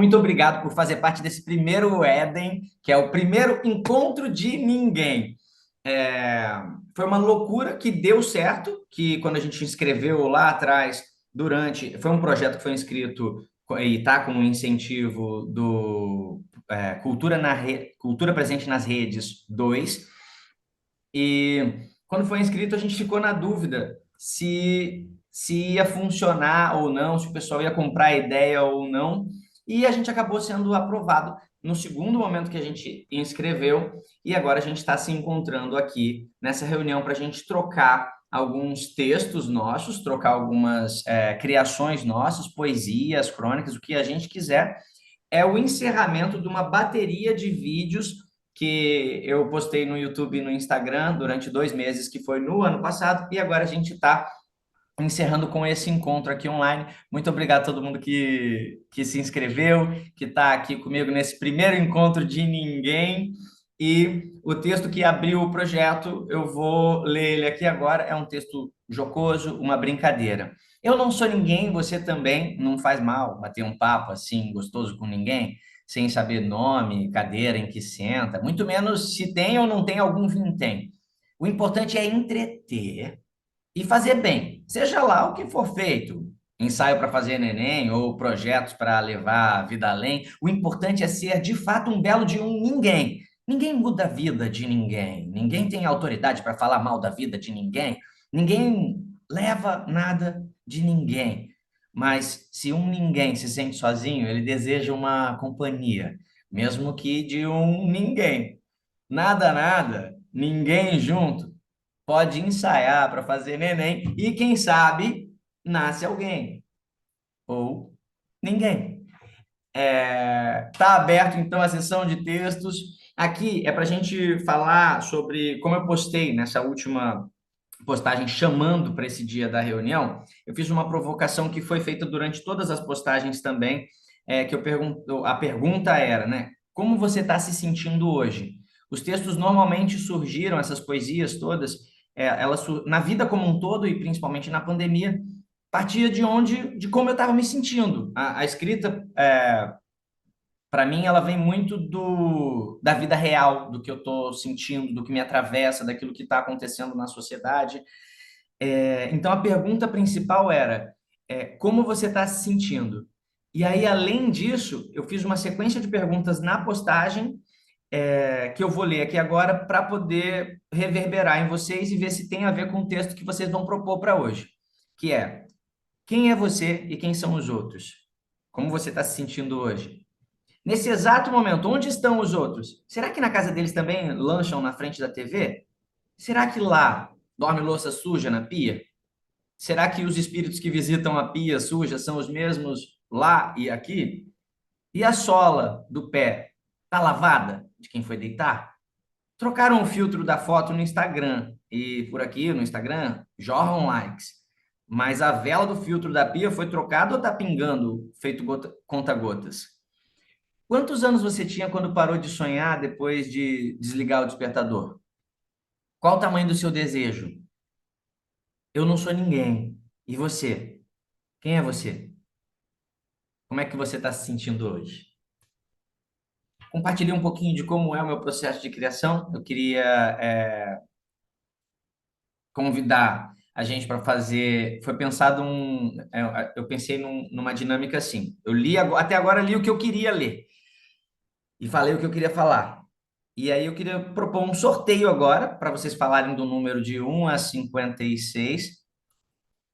muito obrigado por fazer parte desse primeiro Éden, que é o primeiro encontro de ninguém. É, Foi uma loucura que deu certo, que quando a gente inscreveu lá atrás, foi um projeto que foi inscrito e está com um incentivo do Cultura Presente nas Redes 2. E quando foi inscrito, a gente ficou na dúvida se ia funcionar ou não, se o pessoal ia comprar a ideia ou não. E a gente acabou sendo aprovado no segundo momento que a gente inscreveu. E agora a gente está se encontrando aqui nessa reunião para a gente trocar alguns textos nossos, trocar algumas criações nossas, poesias, crônicas, o que a gente quiser. É o encerramento de uma bateria de vídeos que eu postei no YouTube e no Instagram durante 2 meses, que foi no ano passado, e agora a gente está encerrando com esse encontro aqui online. Muito obrigado a todo mundo que se inscreveu, que está aqui comigo nesse primeiro encontro de ninguém. E o texto que abriu o projeto, eu vou ler ele aqui agora. É um texto jocoso, uma brincadeira. Eu não sou ninguém, você também, não faz mal bater um papo assim gostoso com ninguém, sem saber nome, cadeira em que senta, muito menos se tem ou não tem algum vintém. O importante é entreter e fazer bem, seja lá o que for feito, ensaio para fazer neném ou projetos para levar a vida além, o importante é ser de fato um belo de um ninguém. Ninguém muda a vida de ninguém, ninguém tem autoridade para falar mal da vida de ninguém, ninguém leva nada de ninguém. Mas se um ninguém se sente sozinho, ele deseja uma companhia, mesmo que de um ninguém. Nada, nada, ninguém junto pode ensaiar para fazer neném e, quem sabe, nasce alguém ou ninguém. Tá aberto, então, a sessão de textos. Aqui é para a gente falar sobre, como eu postei nessa última postagem chamando para esse dia da reunião, eu fiz uma provocação que foi feita durante todas as postagens também, que eu pergunto, a pergunta era, né? Como você está se sentindo hoje? Os textos normalmente surgiram, essas poesias todas, na vida como um todo e principalmente na pandemia, partia de como eu estava me sentindo. A escrita para mim, ela vem muito da vida real, do que eu estou sentindo, do que me atravessa, daquilo que está acontecendo na sociedade. Então, a pergunta principal era: como você está se sentindo? E aí, além disso, eu fiz uma sequência de perguntas na postagem, que eu vou ler aqui agora para poder reverberar em vocês e ver se tem a ver com o texto que vocês vão propor para hoje, que é: quem é você e quem são os outros? Como você está se sentindo hoje? Nesse exato momento, onde estão os outros? Será que na casa deles também lancham na frente da TV? Será que lá dorme louça suja na pia? Será que os espíritos que visitam a pia suja são os mesmos lá e aqui? E a sola do pé está lavada de quem foi deitar? Trocaram o filtro da foto no Instagram e por aqui no Instagram jorram likes. Mas a vela do filtro da pia foi trocada ou está pingando, feito conta-gotas? Quantos anos você tinha quando parou de sonhar depois de desligar o despertador? Qual o tamanho do seu desejo? Eu não sou ninguém. E você? Quem é você? Como é que você está se sentindo hoje? Compartilhei um pouquinho de como é o meu processo de criação. Eu queria convidar a gente para fazer. Foi pensado eu pensei numa dinâmica assim. Eu li até agora li o que eu queria ler e falei o que eu queria falar. E aí eu queria propor um sorteio agora para vocês falarem do número de 1 a 56,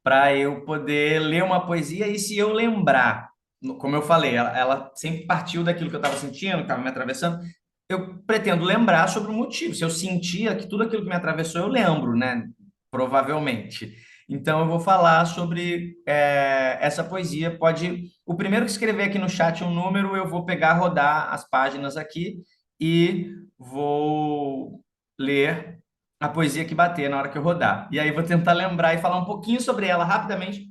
para eu poder ler uma poesia e se eu lembrar, como eu falei, ela sempre partiu daquilo que eu estava sentindo, que estava me atravessando. Eu pretendo lembrar sobre o motivo. Se eu sentia que tudo aquilo que me atravessou, eu lembro, né? Provavelmente. Então, eu vou falar sobre essa poesia. O primeiro que escrever aqui no chat um número, eu vou pegar, rodar as páginas aqui e vou ler a poesia que bater na hora que eu rodar. E aí, vou tentar lembrar e falar um pouquinho sobre ela rapidamente,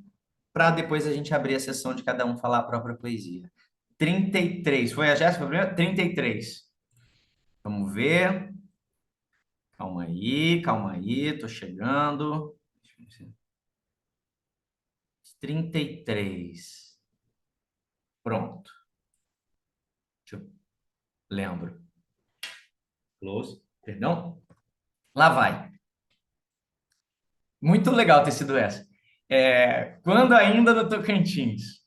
para depois a gente abrir a sessão de cada um falar a própria poesia. 33. Foi a Jéssica primeiro? 33. Vamos ver. Calma aí, tô chegando. 33. Pronto. Lembro. Close, perdão. Lá vai. Muito legal ter sido essa. Quando ainda no Tocantins,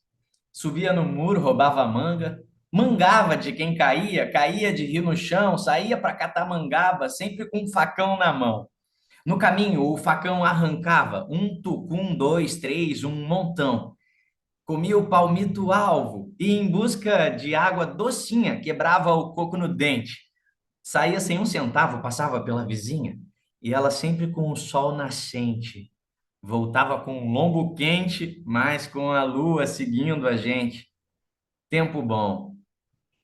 subia no muro, roubava manga, mangava de quem caía, caía de rir no chão, saía para catar mangaba, sempre com um facão na mão. No caminho, o facão arrancava um tucum, dois, três, um montão. Comia o palmito alvo e, em busca de água docinha, quebrava o coco no dente. Saía sem um centavo, passava pela vizinha e ela sempre com o sol nascente. Voltava com um lombo quente, mas com a lua seguindo a gente. Tempo bom,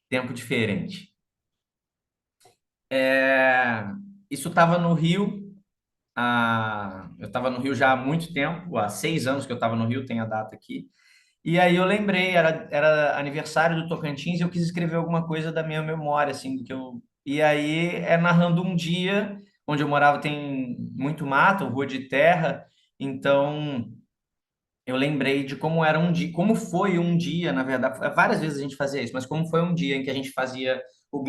tempo diferente. É, Isso estava no Rio. Eu estava no Rio já há muito tempo, há 6 anos que eu estava no Rio, tem a data aqui. E aí eu lembrei, era aniversário do Tocantins, e eu quis escrever alguma coisa da minha memória, assim, do que eu. E aí narrando um dia onde eu morava tem muito mato, rua de terra, então eu lembrei de como era um dia, como foi um dia, na verdade, várias vezes a gente fazia isso, mas como foi um dia em que a gente fazia o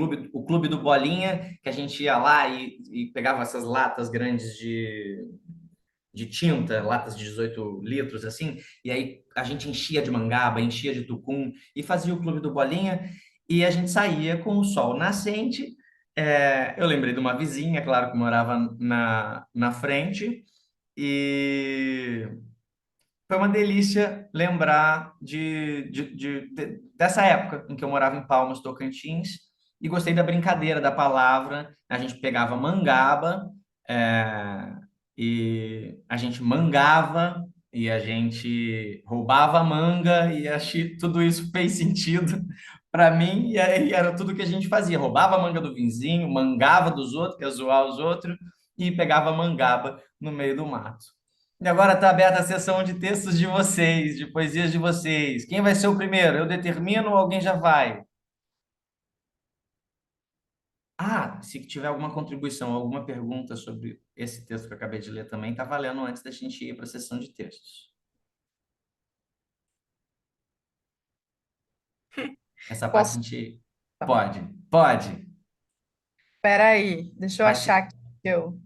clube do Bolinha, que a gente ia lá e pegava essas latas grandes de tinta, latas de 18 litros, assim, e aí a gente enchia de mangaba, enchia de tucum e fazia o clube do Bolinha, e a gente saía com o sol nascente. Eu lembrei de uma vizinha, claro, que morava na frente, e foi uma delícia lembrar dessa época em que eu morava em Palmas, Tocantins, e gostei da brincadeira, da palavra. A gente pegava mangaba, é, e a gente mangava, e a gente roubava manga, e acho que tudo isso fez sentido para mim, e aí era tudo que a gente fazia. Roubava a manga do vizinho, mangava dos outros, que ia zoar os outros, e pegava mangaba no meio do mato. E agora está aberta a sessão de textos de vocês, de poesias de vocês. Quem vai ser o primeiro? Eu determino ou alguém já vai? Ah, se tiver alguma contribuição, alguma pergunta sobre esse texto que eu acabei de ler também, está valendo antes da gente ir para a sessão de textos. Essa parte a Posso? gente Então, pode, pode. espera aí, deixa eu Vai achar ser. aqui que eu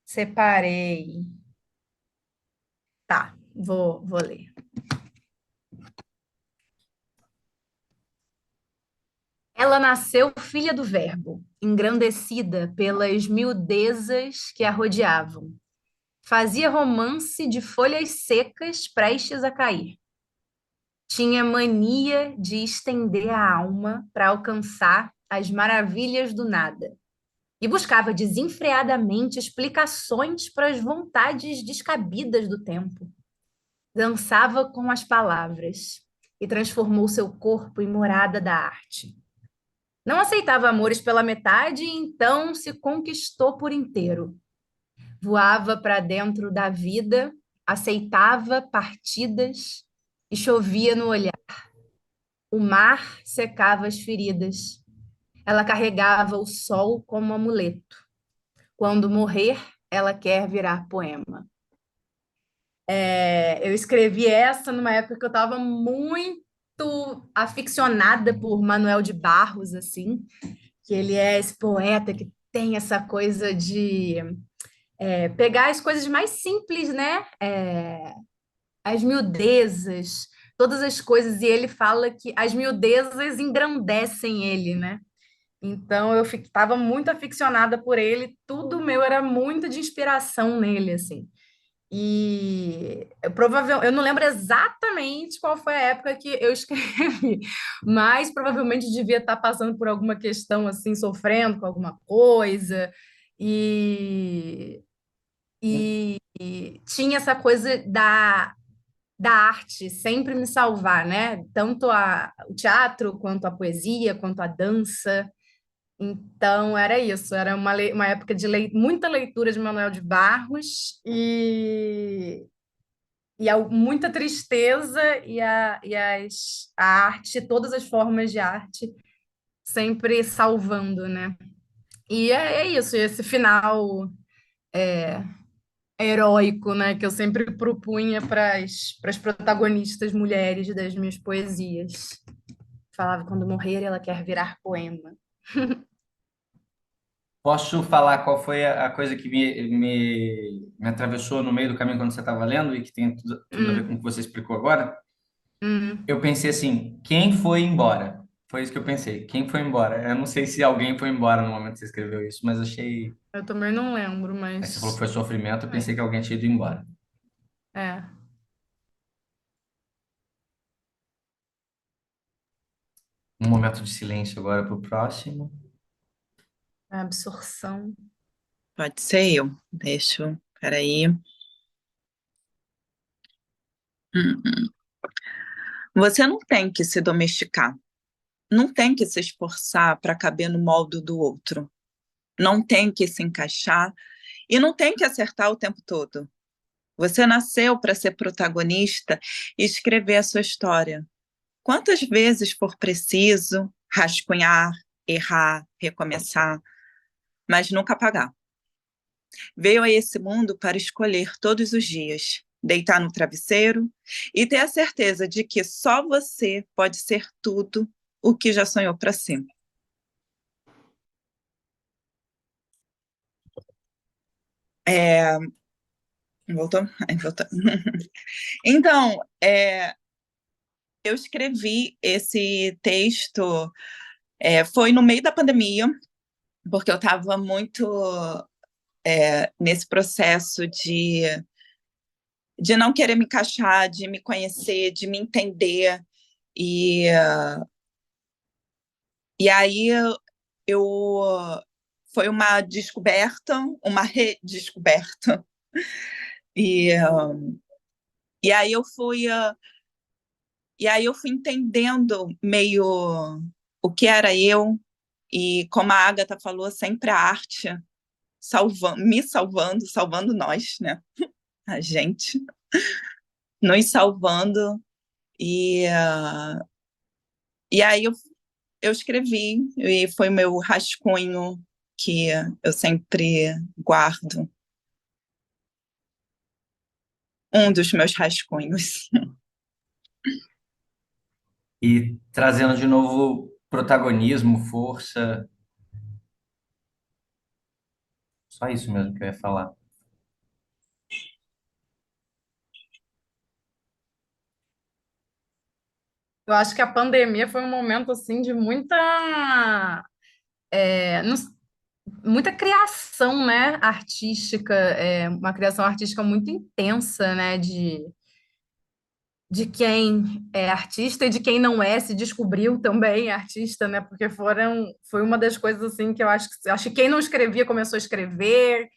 separei. Tá, vou ler. Ela nasceu filha do Verbo, engrandecida pelas miudezas que a rodeavam. Fazia romance de folhas secas prestes a cair. Tinha mania de estender a alma para alcançar as maravilhas do nada e buscava desenfreadamente explicações para as vontades descabidas do tempo. Dançava com as palavras e transformou seu corpo em morada da arte. Não aceitava amores pela metade e então se conquistou por inteiro. Voava para dentro da vida, aceitava partidas e chovia no olhar. O mar secava as feridas. Ela carregava o sol como amuleto. Quando morrer, ela quer virar poema. Eu escrevi essa numa época que eu estava muito aficionada por Manuel de Barros, assim, que ele é esse poeta que tem essa coisa de pegar as coisas mais simples, né? As miudezas, todas as coisas, e ele fala que as miudezas engrandecem ele, né? Então eu estava muito aficionada por ele, tudo meu era muito de inspiração nele, assim. E eu não lembro exatamente qual foi a época que eu escrevi, mas provavelmente devia estar passando por alguma questão assim, sofrendo com alguma coisa, e, e tinha essa coisa da arte sempre me salvar, né? Tanto o teatro, quanto a poesia, quanto a dança. Então, era isso, era uma época de muita leitura de Manuel de Barros e muita tristeza a arte, todas as formas de arte, sempre salvando, né? E é isso, esse final heróico, né, que eu sempre propunha para as protagonistas mulheres das minhas poesias. Falava, quando morrer, ela quer virar poema. Posso falar qual foi a coisa que me atravessou no meio do caminho quando você estava lendo e que tem tudo a ver com o Hum, que você explicou agora? Eu hum. pensei assim, quem foi embora? Foi isso que eu pensei, quem foi embora? Eu não sei se alguém foi embora no momento que você escreveu isso, mas achei. Eu também não lembro, Aí você falou que mas foi sofrimento, eu é. pensei que alguém tinha ido embora. É, Um momento de silêncio agora para o próximo. a absorção. Pode ser eu. Deixa eu. Peraí. Hum. Você não tem que se domesticar. Não tem que se esforçar para caber no molde do outro. Não tem que se encaixar e não tem que acertar o tempo todo. Você nasceu para ser protagonista e escrever a sua história. Quantas vezes for preciso rascunhar, errar, recomeçar, mas nunca apagar. Veio a esse mundo para escolher todos os dias, deitar no travesseiro e ter a certeza de que só você pode ser tudo o que já sonhou para si. É, voltou? Voltou. Então, eu escrevi esse texto, foi no meio da pandemia, porque eu estava muito nesse processo de não querer me encaixar, de me conhecer, de me entender. E, e aí eu foi uma descoberta, uma redescoberta. E, e aí eu fui e aí eu fui entendendo meio o que era eu e como a Agatha falou, sempre a arte me salvando, salvando nós, né? A gente nos salvando e aí eu escrevi e foi o meu rascunho que eu sempre guardo, um dos meus rascunhos. E trazendo de novo protagonismo, força, só isso mesmo que eu ia falar. Eu acho que a pandemia foi um momento assim de muita criação, né, artística, uma criação artística muito intensa, né, de quem é artista e de quem não é, se descobriu também artista, né, porque foi uma das coisas assim que eu acho que quem não escrevia começou a escrever,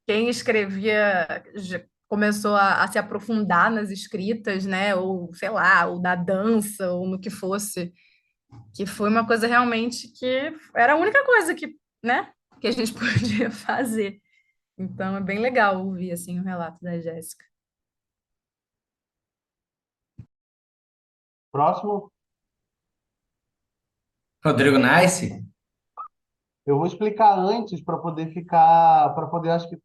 quem escrevia começou a se aprofundar nas escritas, né, ou sei lá, ou na dança, ou no que fosse, que foi uma coisa realmente que era a única coisa que, né, que a gente podia fazer. Então é bem legal ouvir assim o relato da Jéssica. Próximo, Rodrigo Nice? eu vou explicar antes para poder ficar, para poder, acho que,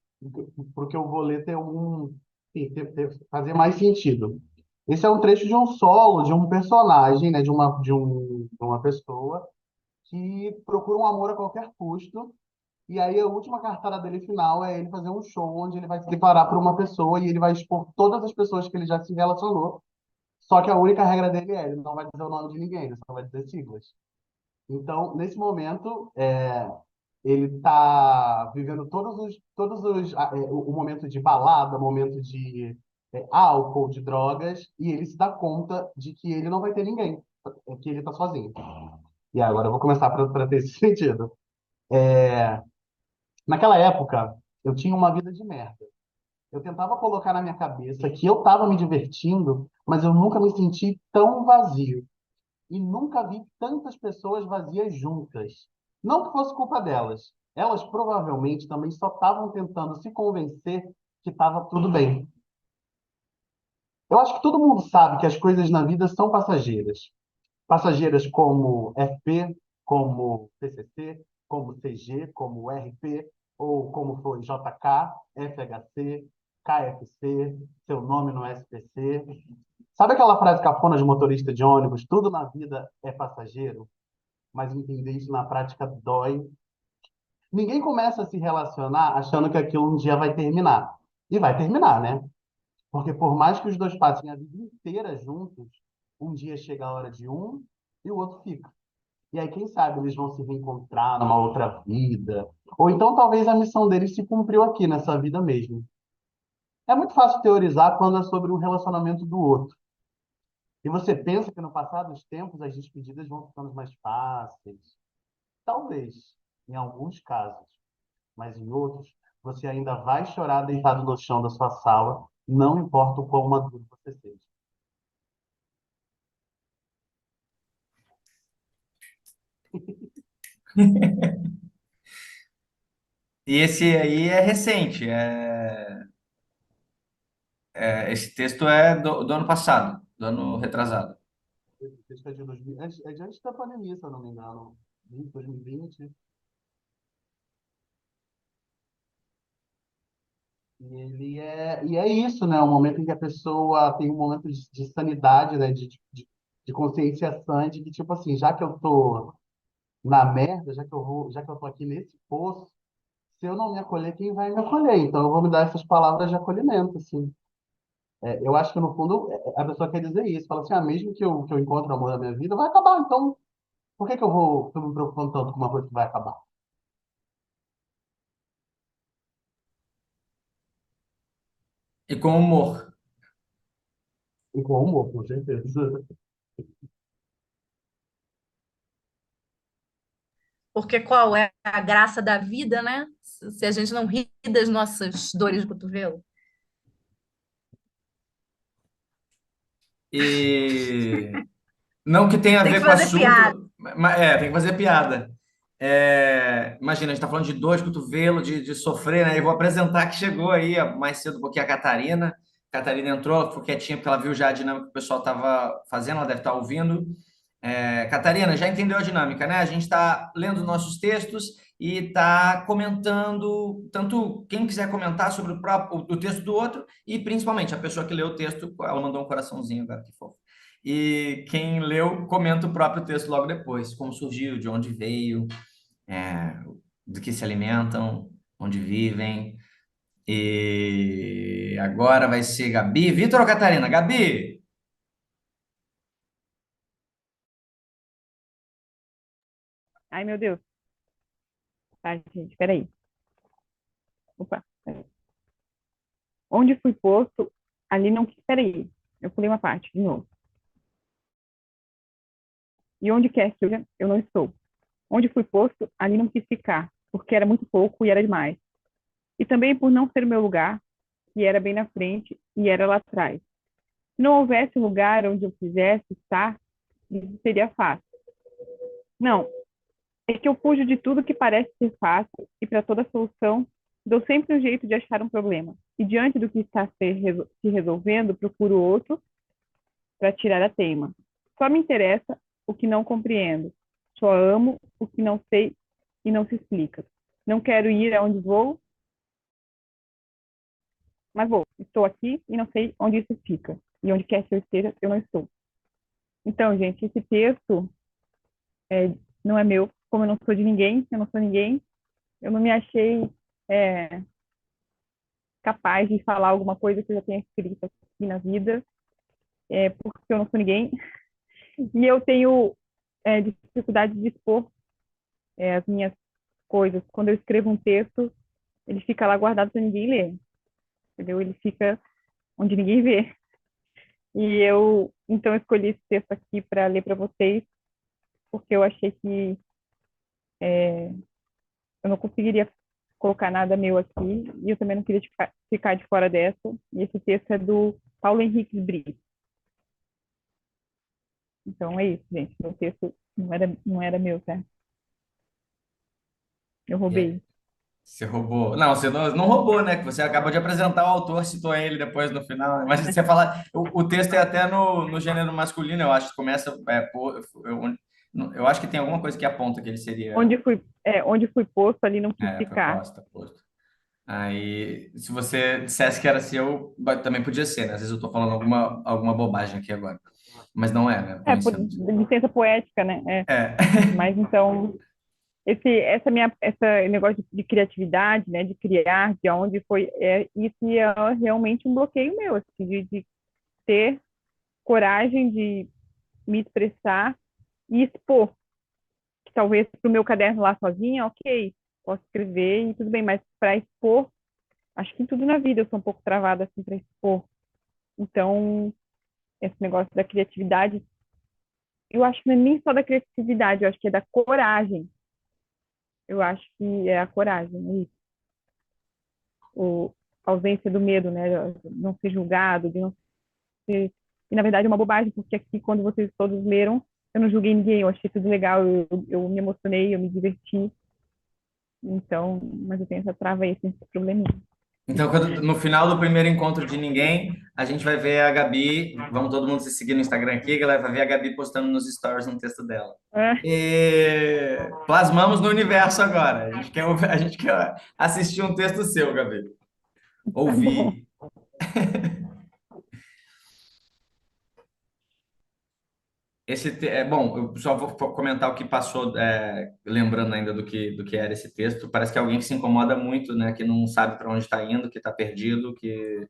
porque eu vou ler ter algum, enfim, fazer mais sentido. Esse é um trecho de um solo de um personagem, né, de uma pessoa que procura um amor a qualquer custo. E aí a última cartada dele final é ele fazer um show onde ele vai se declarar para uma pessoa e ele vai expor todas as pessoas que ele já se relacionou. Só que a única regra dele é, ele não vai dizer o nome de ninguém, ele só vai dizer siglas. Então, nesse momento, ele está vivendo o momento de balada, momento de álcool, de drogas, e ele se dá conta de que ele não vai ter ninguém, que ele está sozinho. E agora eu vou começar para ter esse sentido. Naquela época, eu tinha uma vida de merda. Eu tentava colocar na minha cabeça que eu estava me divertindo, mas eu nunca me senti tão vazio. E nunca vi tantas pessoas vazias juntas. Não que fosse culpa delas. Elas provavelmente também só estavam tentando se convencer que estava tudo bem. Eu acho que todo mundo sabe que as coisas na vida são passageiras. Passageiras como FP, como TCC, como CG, como RP, ou como foi JK, FHC, KFC, seu nome no SPC. Sabe aquela frase cafona de motorista de ônibus? Tudo na vida é passageiro? mas entender isso na prática dói. Ninguém começa a se relacionar achando que aquilo um dia vai terminar. E vai terminar, né? Porque por mais que os dois passem a vida inteira juntos, um dia chega a hora de um e o outro fica. E aí, quem sabe, eles vão se reencontrar numa outra vida. Ou então, talvez a missão deles se cumpriu aqui, nessa vida mesmo. É muito fácil teorizar quando é sobre um relacionamento do outro. E você pensa que no passar dos tempos as despedidas vão ficando mais fáceis. Talvez, em alguns casos. Mas em outros, você ainda vai chorar deitado no chão da sua sala, não importa o quão maduro você seja. E esse aí é recente, esse texto é do ano passado, do ano retrasado. Acho que é de 2000, é de antes da pandemia, se eu não me engano. 2020. E é isso, né? O momento em que a pessoa tem um momento de sanidade, né? De conscienciação, de que, tipo assim, já que eu tô na merda, já que eu tô aqui nesse poço, se eu não me acolher, quem vai me acolher? Então eu vou me dar essas palavras de acolhimento, assim. Eu acho que, no fundo, a pessoa quer dizer isso. Fala assim, mesmo que eu encontre o amor da minha vida, vai acabar. Então, por que que tô me preocupando tanto com uma coisa que vai acabar? E com humor. E com amor, com certeza. Porque qual é a graça da vida, né? Se a gente não ri das nossas dores de cotovelo. E não que tenha a Tem que ver com o fazer piada. assunto, mas tem que fazer piada. Imagina, a gente está falando de dor de cotovelo, de sofrer, né? Eu vou apresentar que chegou aí mais cedo um pouquinho a Catarina. A Catarina entrou, ela ficou quietinha porque ela viu já a dinâmica que o pessoal estava fazendo, ela deve estar ouvindo. Catarina, já entendeu a dinâmica, né? A gente está lendo nossos textos e está comentando, tanto quem quiser comentar sobre o texto do outro, e principalmente a pessoa que leu o texto, ela mandou um coraçãozinho agora, que fofo. E quem leu, comenta o próprio texto logo depois, como surgiu, de onde veio, é, do que se alimentam, onde vivem. E agora vai ser Gabi. Vitor ou Catarina? Gabi! Ai, meu Deus. Tá, gente, peraí. Opa, peraí. Onde fui posto, ali não quis. Peraí, eu pulei uma parte, de novo. E onde quer que eu não estou. Onde fui posto, ali não quis ficar, porque era muito pouco e era demais. E também por não ser o meu lugar, que era bem na frente e era lá atrás. Se não houvesse lugar onde eu quisesse estar, isso seria fácil. Não, é que eu fujo de tudo que parece ser fácil e para toda solução dou sempre um jeito de achar um problema. E diante do que está se resolvendo, procuro outro para tirar a teima. Só me interessa o que não compreendo. Só amo o que não sei e não se explica. Não quero ir aonde vou, mas vou. Estou aqui e não sei onde isso fica. E onde quer que eu esteja, eu não estou. Então, gente, esse texto não é meu. Como eu não sou de ninguém, eu não sou ninguém, eu não me achei é, capaz de falar alguma coisa que eu já tenha escrito aqui na vida, porque eu não sou ninguém. E eu tenho dificuldade de expor as minhas coisas. Quando eu escrevo um texto, ele fica lá guardado para ninguém ler, entendeu? Ele fica onde ninguém vê. E eu, então, escolhi esse texto aqui para ler para vocês, porque eu achei que eu não conseguiria colocar nada meu aqui, e eu também não queria ficar de fora dessa. E esse texto é do Paulo Henrique Brito. Então é isso, gente. Meu texto não era meu, tá? Eu roubei. Você roubou. Não, você não roubou, né? Que você acabou de apresentar o autor, citou ele depois no final, né? Mas você falar. O texto é até no gênero masculino, eu acho. Começa. Eu acho que tem alguma coisa que aponta que ele seria. Onde fui posto, ali não quis ficar. Proposta, posto. Aí, se você dissesse que era seu, também podia ser, né? Às vezes eu tô falando alguma bobagem aqui agora. Mas não é, né? Por Conhecemos. licença poética, né? É. Mas então, esse negócio de criatividade, né? De criar, de onde foi, isso é realmente um bloqueio meu, assim, de ter coragem de me expressar e expor. Que talvez para o meu caderno lá sozinha, ok, posso escrever e tudo bem, mas para expor, acho que em tudo na vida eu sou um pouco travada assim para expor. Então, esse negócio da criatividade, eu acho que não é nem só da criatividade, eu acho que é da coragem. Eu acho que é a coragem, é isso. A ausência do medo, né? De não ser julgado, de não ser. E na verdade é uma bobagem, porque aqui, quando vocês todos leram, eu não julguei ninguém, eu achei tudo legal, eu me emocionei, eu me diverti. Então, mas eu tenho essa trava aí, esse probleminha. Então, no final do primeiro encontro de ninguém, a gente vai ver a Gabi. Vamos todo mundo se seguir no Instagram aqui, galera. Vai ver a Gabi postando nos stories um texto dela. É. E plasmamos no universo agora. A gente quer assistir um texto seu, Gabi. Tá bom. Ouvir. Bom, eu só vou comentar o que passou, lembrando ainda do que era esse texto. Parece que é alguém que se incomoda muito, né? Que não sabe para onde está indo, que está perdido, que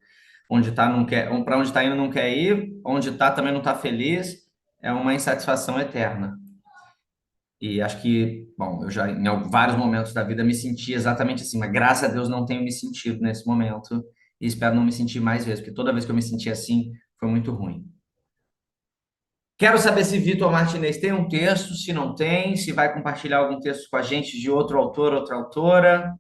onde está não quer, para onde está indo não quer ir, onde está também não está feliz. É uma insatisfação eterna. E acho que, bom, eu já em vários momentos da vida me senti exatamente assim, mas graças a Deus não tenho me sentido nesse momento e espero não me sentir mais vezes, porque toda vez que eu me senti assim foi muito ruim. Quero saber se Vitor Martinez tem um texto, se não tem, se vai compartilhar algum texto com a gente de outro autor, outra autora.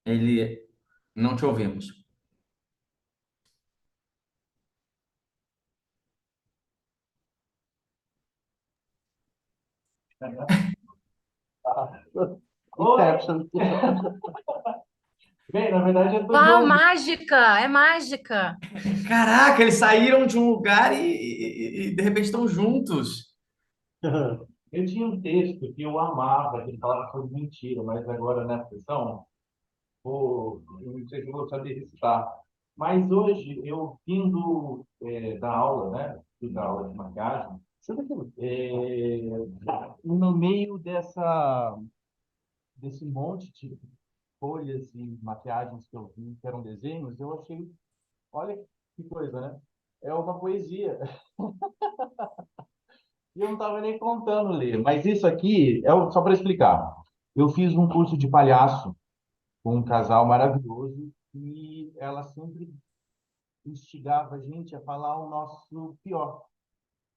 Ele não te ouvimos. Inception. Bem, na verdade é do Uau, João. mágica! É mágica! Caraca, eles saíram de um lugar e de repente estão juntos. Eu tinha um texto que eu amava, que ele falava sobre mentira, mas agora nessa sessão, eu não sei se eu vou saber recitar. Mas hoje, eu vindo da aula, né? Fui da aula de maquiagem, é, no meio desse monte de folhas e maquiagens que eu vi, que eram desenhos, eu achei, olha que coisa, né? É uma poesia. E eu não estava nem contando ler. Mas isso aqui, só para explicar. Eu fiz um curso de palhaço com um casal maravilhoso e ela sempre instigava a gente a falar o nosso pior.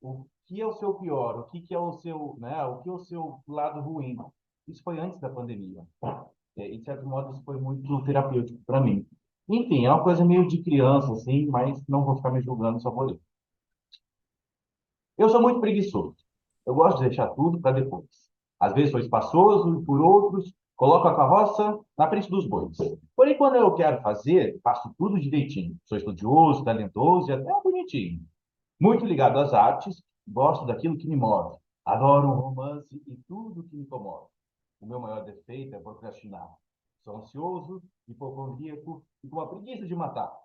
O que é o seu pior? O que é o seu, né? O que é o seu lado ruim? Isso foi antes da pandemia. E, de certo modo, isso foi muito terapêutico para mim. Enfim, é uma coisa meio de criança, assim, mas não vou ficar me julgando, só vou ler. Eu sou muito preguiçoso. Eu gosto de deixar tudo para depois. Às vezes sou espaçoso e, por outros, coloco a carroça na frente dos bois. Porém, quando eu quero fazer, faço tudo direitinho. Sou estudioso, talentoso e até bonitinho. Muito ligado às artes, gosto daquilo que me move. Adoro um romance e tudo que me comove. O meu maior defeito é procrastinar. Sou ansioso, hipocondríaco e com a preguiça de matar.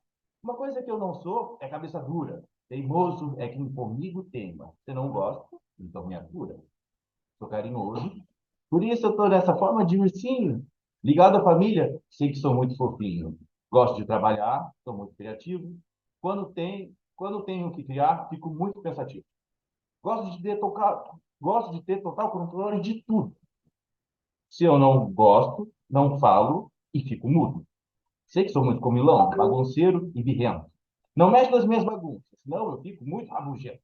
Uma coisa que eu não sou é cabeça dura. Teimoso é quem comigo teima. Você não gosta? Então me atura. Sou carinhoso. Por isso eu estou dessa forma de ursinho. Ligado à família, sei que sou muito fofinho. Gosto de trabalhar, sou muito criativo. Quando tenho que criar, fico muito pensativo. Gosto de ter total controle de tudo. Se eu não gosto, não falo e fico mudo. Sei que sou muito comilão, bagunceiro e birrento. Não mexe nas minhas bagunças, senão eu fico muito rabugento.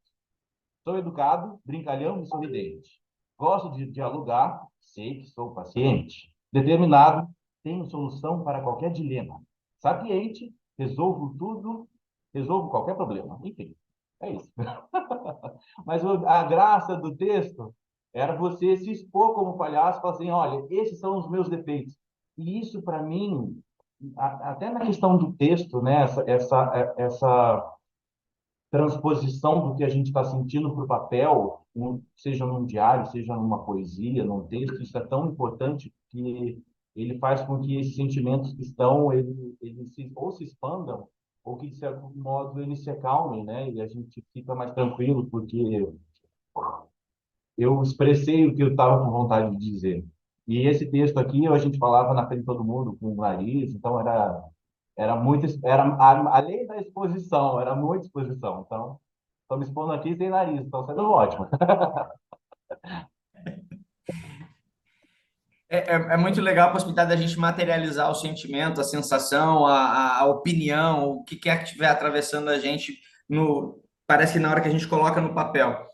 Sou educado, brincalhão e sorridente. Gosto de dialogar, sei que sou paciente. Determinado, tenho solução para qualquer dilema. Sapiente, resolvo tudo, resolvo qualquer problema. Enfim, é isso. Mas a graça do texto era você se expor como palhaço e falar assim, olha, esses são os meus defeitos. E isso, para mim, até na questão do texto, né, essa transposição do que a gente está sentindo para o papel, seja num diário, seja numa poesia, num texto, isso é tão importante que ele faz com que esses sentimentos que estão, eles ou se expandam ou que, de certo modo, eles se acalmem, né? E a gente fica mais tranquilo, porque eu expressei o que eu estava com vontade de dizer. E esse texto aqui, a gente falava na frente de todo mundo, com o nariz, então era muito, além da exposição, era muita exposição. Então, estou me expondo aqui sem nariz, então sendo ótimo. É muito legal a possibilidade da gente materializar o sentimento, a sensação, a opinião, o que quer que estiver atravessando a gente parece que na hora que a gente coloca no papel,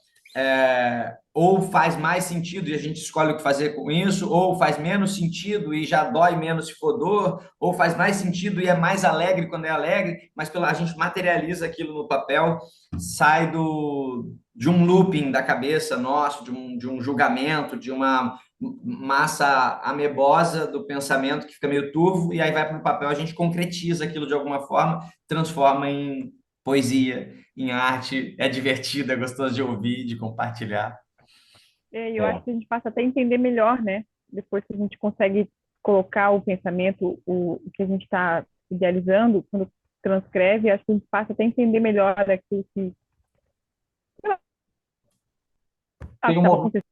ou faz mais sentido e a gente escolhe o que fazer com isso, ou faz menos sentido e já dói menos se for dor, ou faz mais sentido e é mais alegre quando é alegre, mas a gente materializa aquilo no papel, sai de um looping da cabeça nosso, de um julgamento, de uma massa amebosa do pensamento que fica meio turvo, e aí vai para o papel, a gente concretiza aquilo de alguma forma, transforma em poesia, em arte, é divertido, é gostoso de ouvir, de compartilhar. Eu acho que a gente passa até a entender melhor, né? Depois que a gente consegue colocar o pensamento, o que a gente está idealizando, quando transcreve, acho que a gente passa até a entender melhor aquilo que Tem um, estava mov- acontecendo.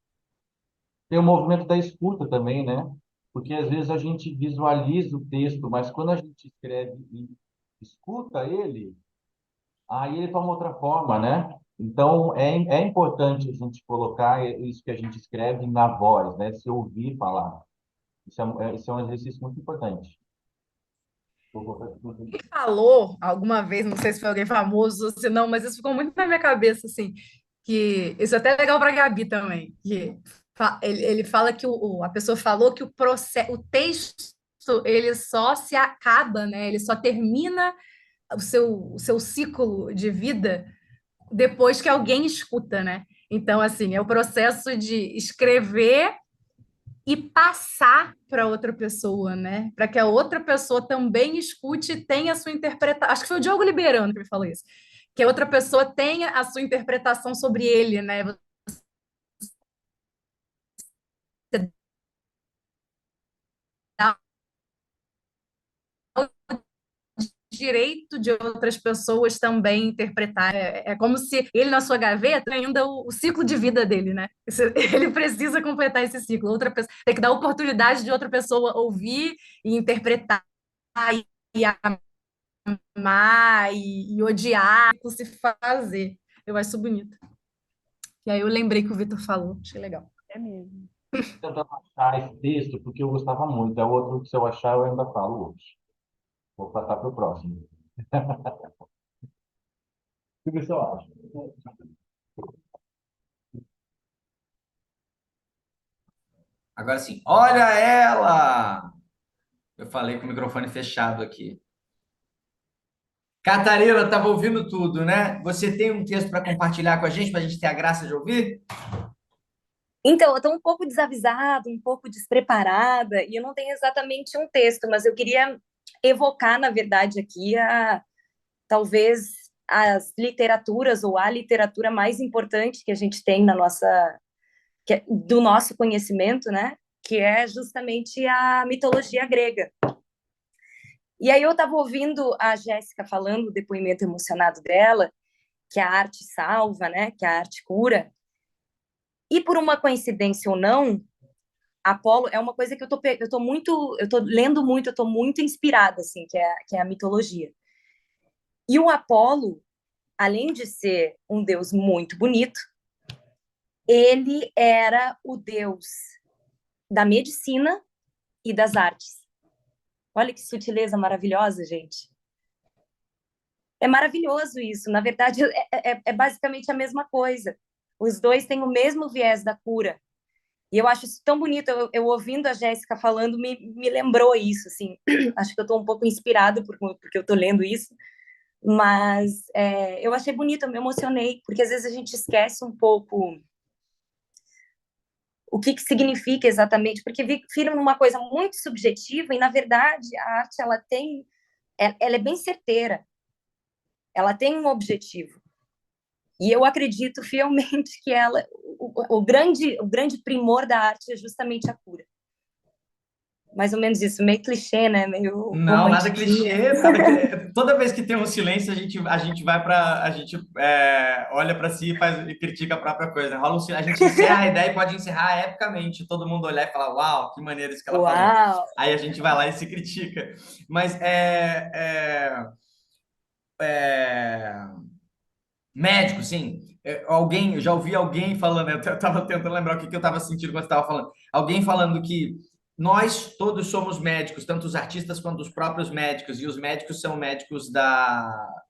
tem o movimento da escuta também, né? Porque às vezes a gente visualiza o texto, mas quando a gente escreve e escuta ele, aí ele toma outra forma, né? Então, é importante a gente colocar isso que a gente escreve na voz, né? Se ouvir falar. Isso é um exercício muito importante. Vou colocar tudo. Ele falou alguma vez, não sei se foi alguém famoso ou se não, mas isso ficou muito na minha cabeça, assim, que isso é até legal para a Gabi também, que ele fala que a pessoa falou que o texto, ele só se acaba, né? Ele só termina o seu ciclo de vida depois que alguém escuta, né? Então, assim, é o processo de escrever e passar para outra pessoa, né? Para que a outra pessoa também escute e tenha a sua interpretação. Acho que foi o Diogo Liberano que me falou isso. Que a outra pessoa tenha a sua interpretação sobre ele, né? Você dá direito de outras pessoas também interpretar. É como se ele, na sua gaveta, ainda o ciclo de vida dele, né? Ele precisa completar esse ciclo. Outra pessoa tem que dar oportunidade de outra pessoa ouvir e interpretar e amar e odiar, se fazer. Eu acho isso bonito. E aí eu lembrei que o Vitor falou, achei legal. É mesmo. Tentando achar esse texto, porque eu gostava muito. É outro que, se eu achar, eu ainda falo hoje. Vou passar para o próximo. O que você acha? Agora sim, olha ela! Eu falei com o microfone fechado aqui. Catarina, estava ouvindo tudo, né? Você tem um texto para compartilhar com a gente, para a gente ter a graça de ouvir? Então, eu estou um pouco desavisada, um pouco despreparada, e eu não tenho exatamente um texto, mas eu queria evocar, na verdade, aqui talvez as literaturas ou a literatura mais importante que a gente tem na nossa, do nosso conhecimento, né? Que é justamente a mitologia grega. E aí eu estava ouvindo a Jéssica falando o depoimento emocionado dela, que a arte salva, né? Que a arte cura. E por uma coincidência ou não, Apolo é uma coisa que eu tô lendo muito, eu tô muito inspirada, assim, que é a mitologia. E o Apolo, além de ser um deus muito bonito, ele era o deus da medicina e das artes. Olha que sutileza maravilhosa, gente. É maravilhoso isso. Na verdade, é basicamente a mesma coisa. Os dois têm o mesmo viés da cura. E eu acho isso tão bonito. Eu ouvindo a Jéssica falando, me lembrou isso, assim. Acho que eu estou um pouco inspirada porque eu estou lendo isso. Mas eu achei bonito, eu me emocionei. Porque às vezes a gente esquece um pouco o que significa exatamente. Porque viram numa coisa muito subjetiva e, na verdade, a arte ela é bem certeira. Ela tem um objetivo. E eu acredito fielmente que o grande primor da arte é justamente a cura. Mais ou menos isso, meio clichê, né? Meio Não, nada romantiquinho. clichê, nada toda vez que tem um silêncio, a gente vai para, a gente olha para si e critica a própria coisa. Rola um silêncio, a gente encerra a ideia e pode encerrar epicamente, todo mundo olhar e falar, uau, que maneiro isso que ela falou. Uau! Aí a gente vai lá e se critica. Mas médico, sim. Alguém, eu já ouvi alguém falando, eu estava tentando lembrar o que eu estava sentindo quando você estava falando. Alguém falando que nós todos somos médicos, tanto os artistas quanto os próprios médicos, e os médicos são médicos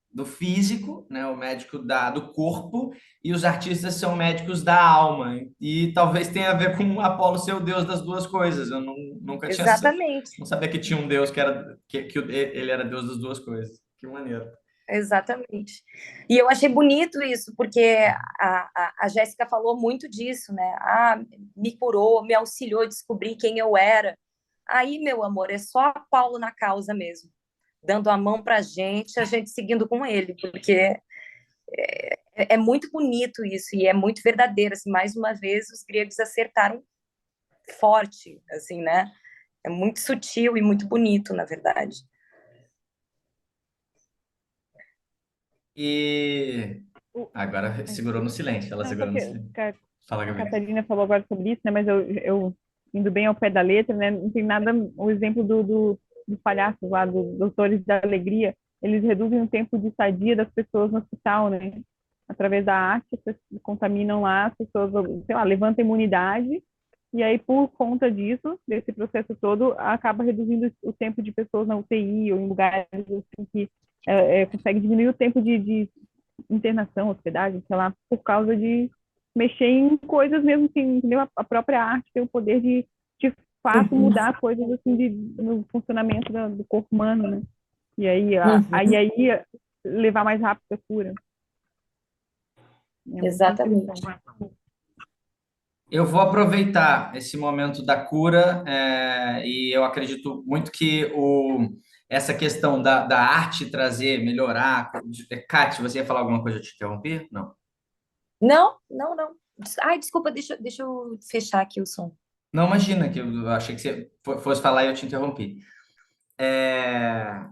do físico, né? O médico do corpo, e os artistas são médicos da alma. E talvez tenha a ver com Apolo ser o deus das duas coisas. Eu nunca tinha, Exatamente, não sabia que tinha um deus que ele era deus das duas coisas. Que maneiro. exatamente. E eu achei bonito isso, porque a Jéssica falou muito disso, né? Ah, me curou, me auxiliou a descobrir quem eu era. Aí, meu amor, é só Paulo na causa mesmo, dando a mão pra gente, a gente seguindo com ele, porque é muito bonito isso e é muito verdadeiro. Assim, mais uma vez, os gregos acertaram forte, assim, né? É muito sutil e muito bonito, na verdade. E O- agora segurou no silêncio, ela Não, só segurou no que silêncio. a Fala, a Gabi. Catarina falou agora sobre isso, né? Mas eu indo bem ao pé da letra, né? Não tem nada. O exemplo dos palhaços lá, dos Doutores da Alegria, eles reduzem o tempo de estadia das pessoas no hospital, né? Através da arte, contaminam lá as pessoas, sei lá, levantam a imunidade, e aí, por conta disso, desse processo todo, acaba reduzindo o tempo de pessoas na UTI ou em lugares assim, que consegue diminuir o tempo de internação, hospedagem, sei lá, por causa de mexer em coisas mesmo que, entendeu? A própria arte tem o poder de fato, mudar coisas assim no funcionamento do corpo humano, né? E aí levar mais rápido a cura. É muito Exatamente. interessante. Eu vou aproveitar esse momento da cura, e eu acredito muito que essa questão da arte trazer, melhorar. Kátia, você ia falar alguma coisa? Eu te interrompi? Não. Não, não, não. Ai, desculpa, deixa eu fechar aqui o som. Não, imagina, que eu achei que você fosse falar e eu te interrompi. É,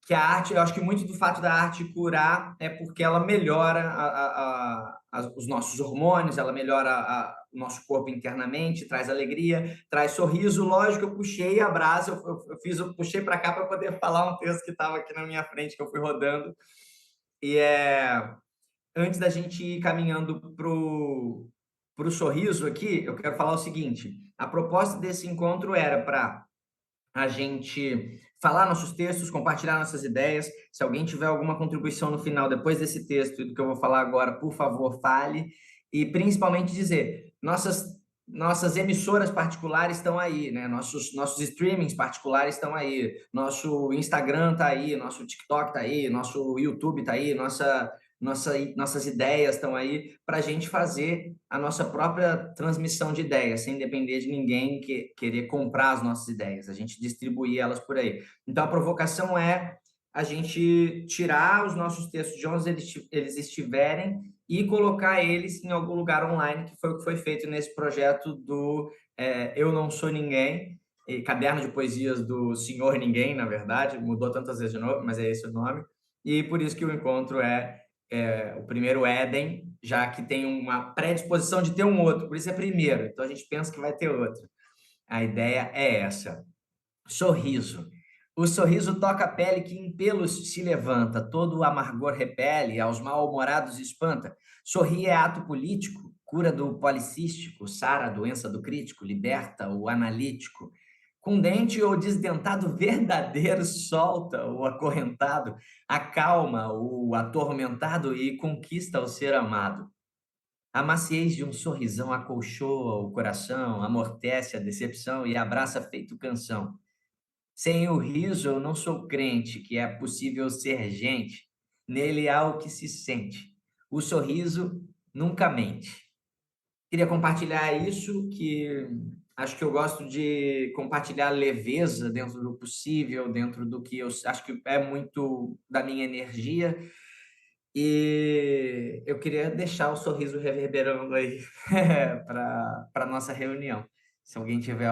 que a arte, eu acho que muito do fato da arte curar é porque ela melhora os nossos hormônios, ela melhora o nosso corpo internamente, traz alegria, traz sorriso. Lógico, eu puxei a brasa, eu puxei para cá para poder falar um texto que estava aqui na minha frente, que eu fui rodando. E antes da gente ir caminhando para o sorriso aqui, eu quero falar o seguinte: a proposta desse encontro era para a gente falar nossos textos, compartilhar nossas ideias. Se alguém tiver alguma contribuição no final, depois desse texto e do que eu vou falar agora, por favor, fale. E principalmente dizer, nossas emissoras particulares estão aí, né? Nossos streamings particulares estão aí, nosso Instagram está aí, nosso TikTok está aí, nosso YouTube está aí, nossas ideias estão aí para a gente fazer a nossa própria transmissão de ideias, sem depender de ninguém querer comprar as nossas ideias, a gente distribuir elas por aí. Então, a provocação é a gente tirar os nossos textos de onde eles estiverem e colocar eles em algum lugar online, que foi o que foi feito nesse projeto do Eu Não Sou Ninguém, caderno de poesias do Senhor Ninguém, na verdade, mudou tantas vezes de novo, mas é esse o nome, e por isso que o encontro é o primeiro Éden, já que tem uma predisposição de ter um outro, por isso é primeiro, então a gente pensa que vai ter outro. A ideia é essa. Sorriso. O sorriso toca a pele que em pelos se levanta, todo o amargor repele, aos mal-humorados espanta. Sorrir é ato político, cura do policístico, sara a doença do crítico, liberta o analítico. Com dente ou desdentado verdadeiro, solta o acorrentado, acalma o atormentado e conquista o ser amado. A maciez de um sorrisão acolchoa o coração, amortece a decepção e abraça feito canção. Sem o riso, eu não sou crente que é possível ser gente. Nele há o que se sente. O sorriso nunca mente. Queria compartilhar isso, que acho que eu gosto de compartilhar leveza dentro do possível, dentro do que eu acho que é muito da minha energia. E eu queria deixar o sorriso reverberando aí para a nossa reunião. Se alguém tiver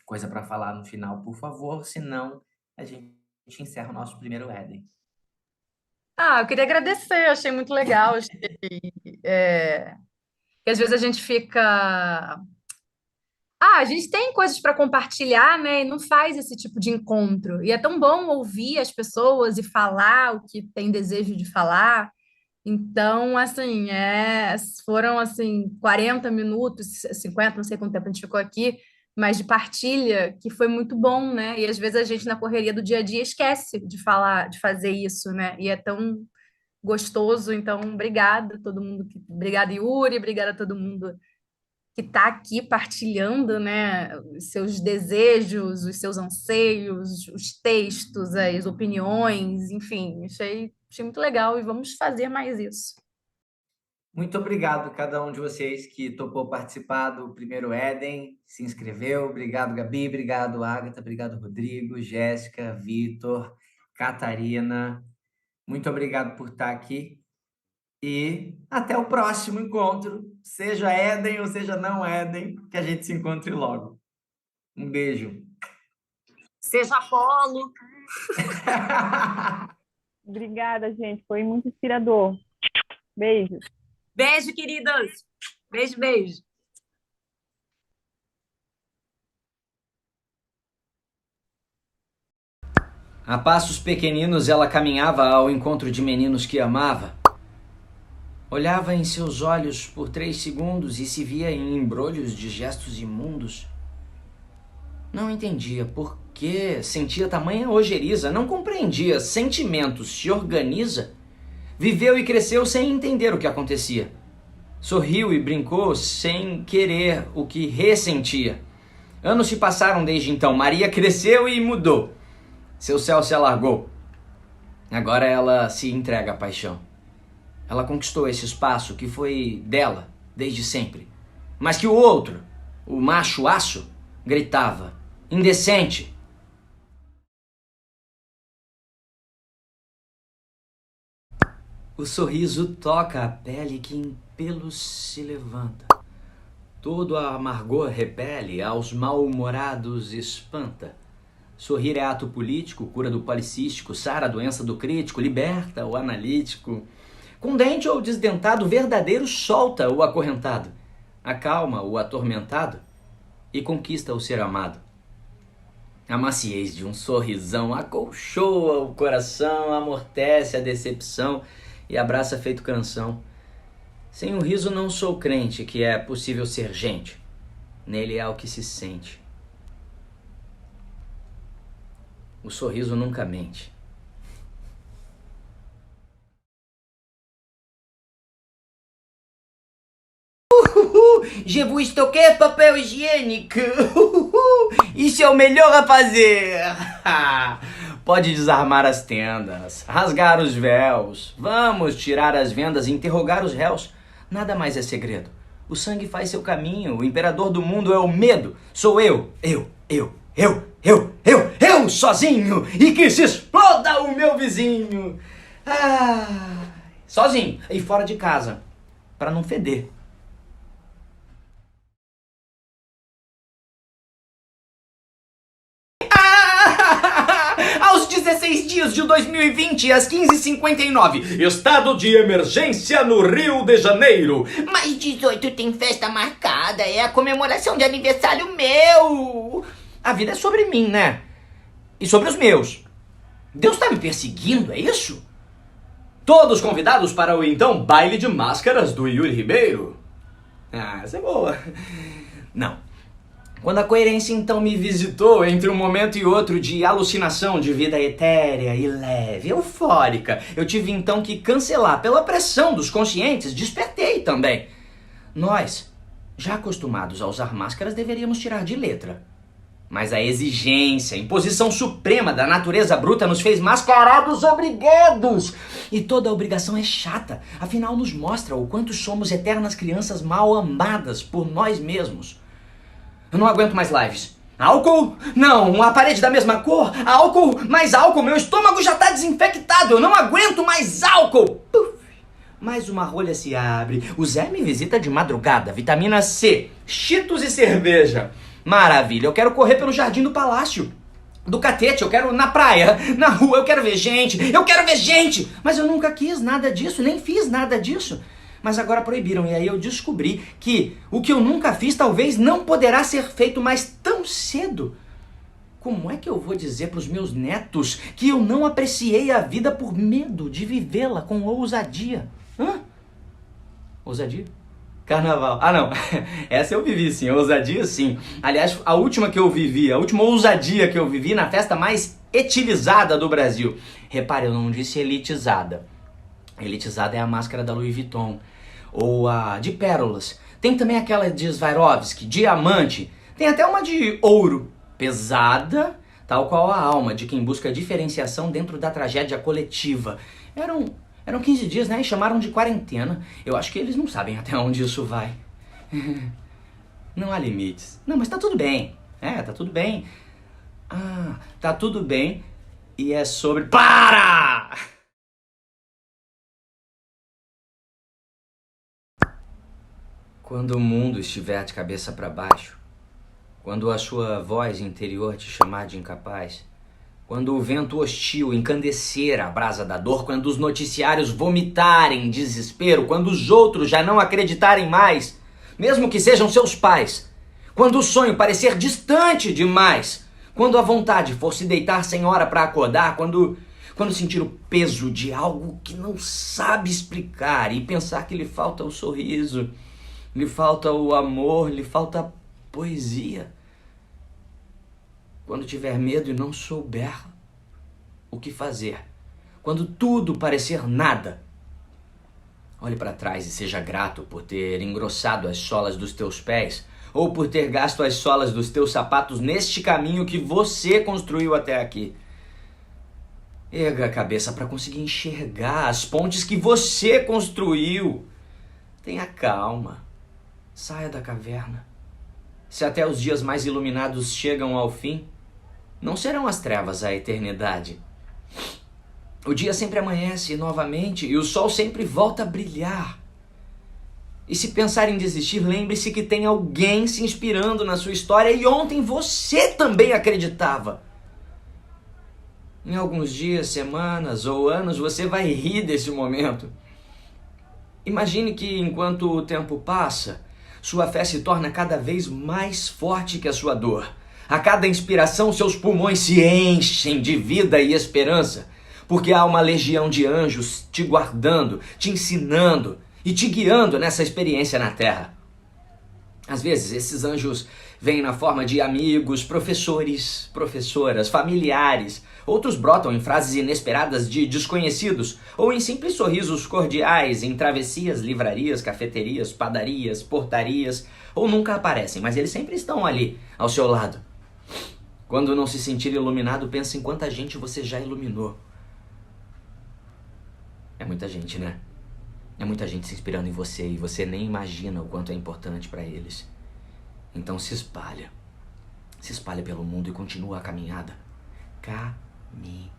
coisa para falar no final, por favor, senão a gente encerra o nosso primeiro Éden. Eu queria agradecer, achei muito legal. Que às vezes a gente fica. A gente tem coisas para compartilhar, né? E não faz esse tipo de encontro. E é tão bom ouvir as pessoas e falar o que tem desejo de falar. Então, assim, foram assim 40 minutos, 50, não sei quanto tempo a gente ficou aqui, mas de partilha, que foi muito bom, né? E às vezes a gente, na correria do dia a dia, esquece de falar, de fazer isso, né? E é tão gostoso. Então, obrigada a todo mundo. Obrigada, Yuri, obrigada a todo mundo que está aqui partilhando, né, os seus desejos, os seus anseios, os textos, as opiniões, enfim, achei muito legal e vamos fazer mais isso. Muito obrigado a cada um de vocês que topou participar do primeiro Éden, se inscreveu. Obrigado, Gabi, obrigado, Agatha, obrigado, Rodrigo, Jéssica, Vitor, Catarina. Muito obrigado por estar aqui. E até o próximo encontro, seja Éden ou seja não Éden, que a gente se encontre logo. Um beijo. Seja Apolo. Obrigada, gente. Foi muito inspirador. Beijo. Beijo, queridas. Beijo, beijo. A passos pequeninos ela caminhava ao encontro de meninos que amava. Olhava em seus olhos por 3 segundos e se via em embrolhos de gestos imundos. Não entendia por que sentia tamanha ojeriza, não compreendia. Sentimentos se organiza. Viveu e cresceu sem entender o que acontecia. Sorriu e brincou sem querer o que ressentia. Anos se passaram desde então. Maria cresceu e mudou. Seu céu se alargou. Agora ela se entrega à paixão. Ela conquistou esse espaço que foi dela desde sempre. Mas que o outro, o macho aço, gritava: indecente! O sorriso toca a pele que em pelos se levanta. Todo a amargor repele, aos mal-humorados espanta. Sorrir é ato político, cura do policístico, sara a doença do crítico, liberta o analítico. Com dente ou desdentado, verdadeiro solta o acorrentado, acalma o atormentado e conquista o ser amado. A maciez de um sorrisão acolchoa o coração, amortece a decepção e abraça feito canção. Sem o riso não sou crente que é possível ser gente, nele há o que se sente. O sorriso nunca mente. Je vous stocké papel higiênico. Isso é o melhor a fazer. Pode desarmar as tendas, rasgar os véus. Vamos tirar as vendas e interrogar os réus. Nada mais é segredo. O sangue faz seu caminho. O imperador do mundo é o medo. Sou eu sozinho. E que se exploda o meu vizinho. Sozinho e fora de casa, para não feder. Aos 16 dias de 2020, às 15h59, estado de emergência no Rio de Janeiro. Mas 18 tem festa marcada, é a comemoração de aniversário meu. A vida é sobre mim, né? E sobre os meus. Deus tá me perseguindo, é isso? Todos convidados para o então baile de máscaras do Yuri Ribeiro. Essa é boa. Não. Quando a coerência então me visitou entre um momento e outro de alucinação de vida etérea e leve, eufórica, eu tive então que cancelar pela pressão dos conscientes, despertei também. Nós, já acostumados a usar máscaras, deveríamos tirar de letra. Mas a exigência, a imposição suprema da natureza bruta nos fez mascarados obrigados. E toda obrigação é chata, afinal nos mostra o quanto somos eternas crianças mal amadas por nós mesmos. Eu não aguento mais lives. Álcool? Não, a parede da mesma cor? Álcool? Mais álcool? Meu estômago já tá desinfectado, eu não aguento mais álcool! Puf. Mais uma rolha se abre, o Zé me visita de madrugada, vitamina C, Cheetos e cerveja. Maravilha, eu quero correr pelo jardim do palácio. Do Catete, eu quero na praia, na rua, eu quero ver gente, mas eu nunca quis nada disso, nem fiz nada disso. Mas agora proibiram, e aí eu descobri que o que eu nunca fiz talvez não poderá ser feito mais tão cedo. Como é que eu vou dizer para os meus netos que eu não apreciei a vida por medo de vivê-la com ousadia? Ousadia? Carnaval. Ah, não. Essa eu vivi, sim. Ousadia, sim. Aliás, a última ousadia que eu vivi na festa mais etilizada do Brasil. Repare, eu não disse elitizada. Elitizada é a máscara da Louis Vuitton. Ou a de pérolas. Tem também aquela de Swarovski, diamante. Tem até uma de ouro. Pesada, tal qual a alma de quem busca diferenciação dentro da tragédia coletiva. Eram 15 dias, né? E chamaram de quarentena. Eu acho que eles não sabem até onde isso vai. Não há limites. Não, mas tá tudo bem. Tá tudo bem. Tá tudo bem. E é sobre... Para! Quando o mundo estiver de cabeça para baixo, quando a sua voz interior te chamar de incapaz, quando o vento hostil encandecer a brasa da dor, quando os noticiários vomitarem desespero, quando os outros já não acreditarem mais, mesmo que sejam seus pais, quando o sonho parecer distante demais, quando a vontade for se deitar sem hora para acordar, quando sentir o peso de algo que não sabe explicar e pensar que lhe falta o sorriso, lhe falta o amor, lhe falta a poesia. Quando tiver medo e não souber o que fazer. Quando tudo parecer nada. Olhe para trás e seja grato por ter engrossado as solas dos teus pés ou por ter gasto as solas dos teus sapatos neste caminho que você construiu até aqui. Erga a cabeça para conseguir enxergar as pontes que você construiu. Tenha calma. Saia da caverna. Se até os dias mais iluminados chegam ao fim, não serão as trevas a eternidade. O dia sempre amanhece novamente e o sol sempre volta a brilhar. E se pensar em desistir, lembre-se que tem alguém se inspirando na sua história e ontem você também acreditava. Em alguns dias, semanas ou anos, você vai rir desse momento. Imagine que enquanto o tempo passa, sua fé se torna cada vez mais forte que a sua dor. A cada inspiração, seus pulmões se enchem de vida e esperança, porque há uma legião de anjos te guardando, te ensinando e te guiando nessa experiência na Terra. Às vezes, esses anjos vêm na forma de amigos, professores, professoras, familiares. Outros brotam em frases inesperadas de desconhecidos ou em simples sorrisos cordiais em travessias, livrarias, cafeterias, padarias, portarias, ou nunca aparecem, mas eles sempre estão ali, ao seu lado. Quando não se sentir iluminado, pensa em quanta gente você já iluminou. É muita gente, né? É muita gente se inspirando em você e você nem imagina o quanto é importante para eles. Então se espalha. Se espalha pelo mundo e continua a caminhada. Caminhada.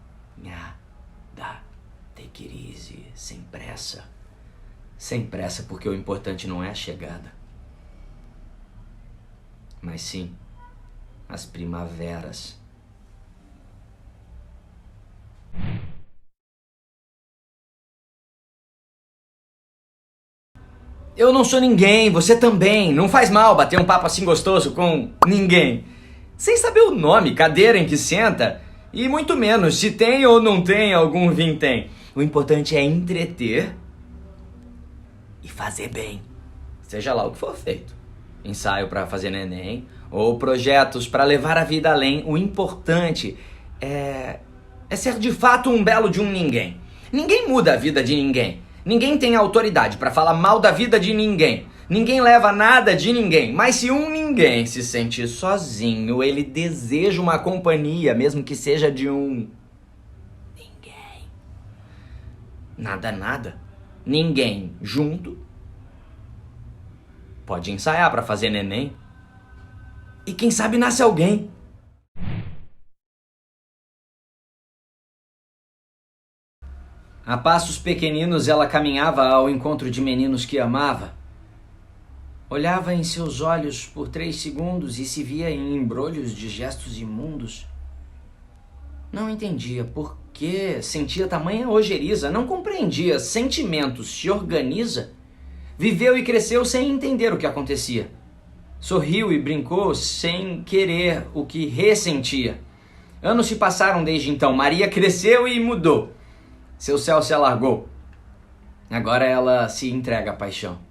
Take it easy, sem pressa. Sem pressa, porque o importante não é a chegada, mas sim as primaveras. Eu não sou ninguém, você também. Não faz mal bater um papo assim gostoso com ninguém, sem saber o nome, cadeira em que senta, e muito menos se tem ou não tem algum vintém. O importante é entreter e fazer bem, seja lá o que for feito. Ensaio para fazer neném ou projetos para levar a vida além. O importante é ser de fato um belo de um ninguém. Ninguém muda a vida de ninguém. Ninguém tem autoridade para falar mal da vida de ninguém. Ninguém leva nada de ninguém. Mas se um ninguém se sente sozinho, ele deseja uma companhia, mesmo que seja de um ninguém. Nada. Ninguém junto. Pode ensaiar para fazer neném. E quem sabe nasce alguém. A passos pequeninos ela caminhava ao encontro de meninos que amava. Olhava em seus olhos por 3 segundos e se via em embrolhos de gestos imundos. Não entendia por que sentia tamanha ojeriza, não compreendia. Sentimentos se organiza. Viveu e cresceu sem entender o que acontecia. Sorriu e brincou sem querer o que ressentia. Anos se passaram desde então. Maria cresceu e mudou. Seu céu se alargou. Agora ela se entrega à paixão.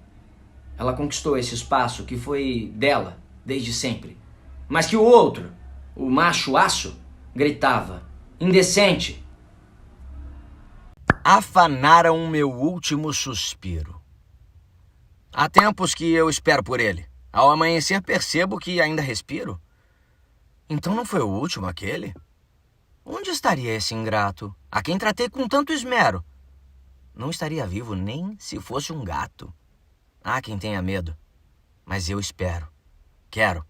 Ela conquistou esse espaço que foi dela desde sempre. Mas que o outro, o macho aço, gritava: indecente. Afanaram meu último suspiro. Há tempos que eu espero por ele. Ao amanhecer percebo que ainda respiro. Então não foi o último aquele? Onde estaria esse ingrato, a quem tratei com tanto esmero? Não estaria vivo nem se fosse um gato. Há quem tenha medo, mas eu espero. Quero.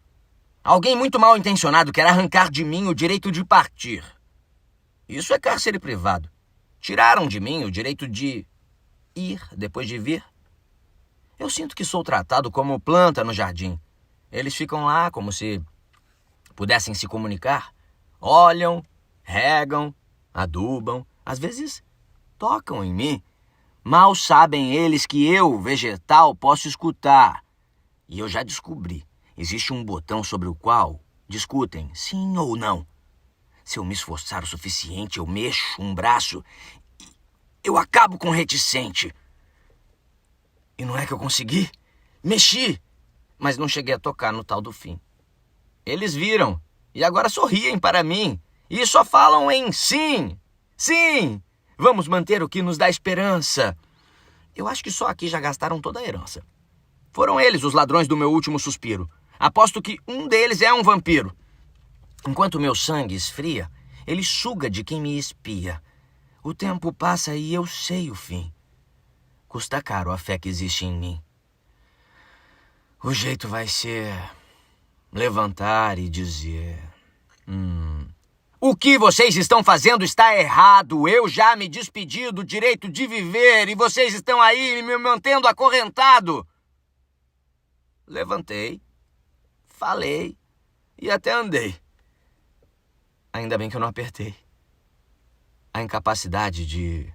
Alguém muito mal intencionado quer arrancar de mim o direito de partir. Isso é cárcere privado. Tiraram de mim o direito de ir depois de vir. Eu sinto que sou tratado como planta no jardim. Eles ficam lá como se pudessem se comunicar. Olham, regam, adubam, às vezes tocam em mim. Mal sabem eles que eu, vegetal, posso escutar. E eu já descobri. Existe um botão sobre o qual discutem sim ou não. Se eu me esforçar o suficiente, eu mexo um braço e eu acabo com o reticente. E não é que eu consegui? Mexi, mas não cheguei a tocar no tal do fim. Eles viram e agora sorriem para mim e só falam em sim, sim. Vamos manter o que nos dá esperança. Eu acho que só aqui já gastaram toda a herança. Foram eles os ladrões do meu último suspiro. Aposto que um deles é um vampiro. Enquanto meu sangue esfria, ele suga de quem me espia. O tempo passa e eu sei o fim. Custa caro a fé que existe em mim. O jeito vai ser levantar e dizer: o que vocês estão fazendo está errado. Eu já me despedi do direito de viver e vocês estão aí me mantendo acorrentado. Levantei, falei e até andei. Ainda bem que eu não apertei. A incapacidade de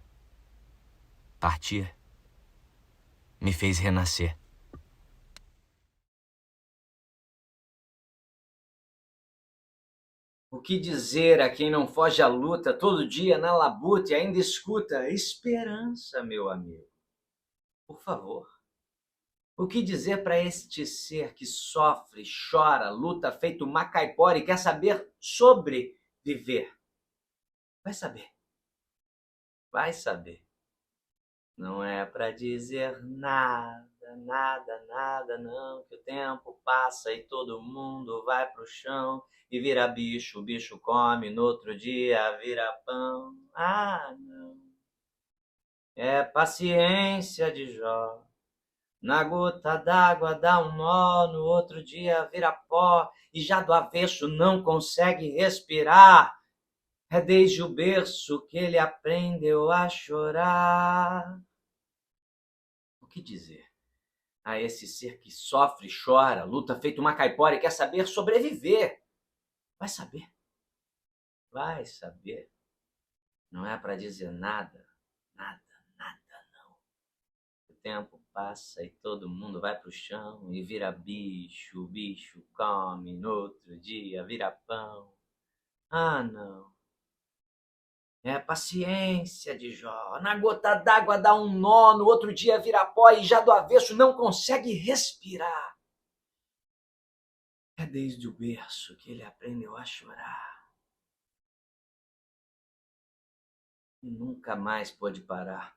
partir me fez renascer. O que dizer a quem não foge à luta todo dia na labuta e ainda escuta esperança, meu amigo? Por favor. O que dizer para este ser que sofre, chora, luta feito macaipora e quer saber sobreviver? Vai saber. Vai saber. Não é para dizer nada, nada, nada, não, que o tempo passa e todo mundo vai pro chão e vira bicho, o bicho come, no outro dia vira pão. Ah, não. É paciência de Jó. Na gota d'água dá um nó, no outro dia vira pó e já do avesso não consegue respirar. É desde o berço que ele aprendeu a chorar. O que dizer a esse ser que sofre, chora, luta feito uma caipora e quer saber sobreviver? Vai saber. Vai saber. Não é para dizer nada, nada, nada, não. O tempo passa e todo mundo vai pro chão e vira bicho, o bicho come, no outro dia vira pão. Ah, não. É paciência de Jó. Na gota d'água dá um nó, no outro dia vira pó e já do avesso não consegue respirar. É desde o berço que ele aprendeu a chorar. E nunca mais pôde parar.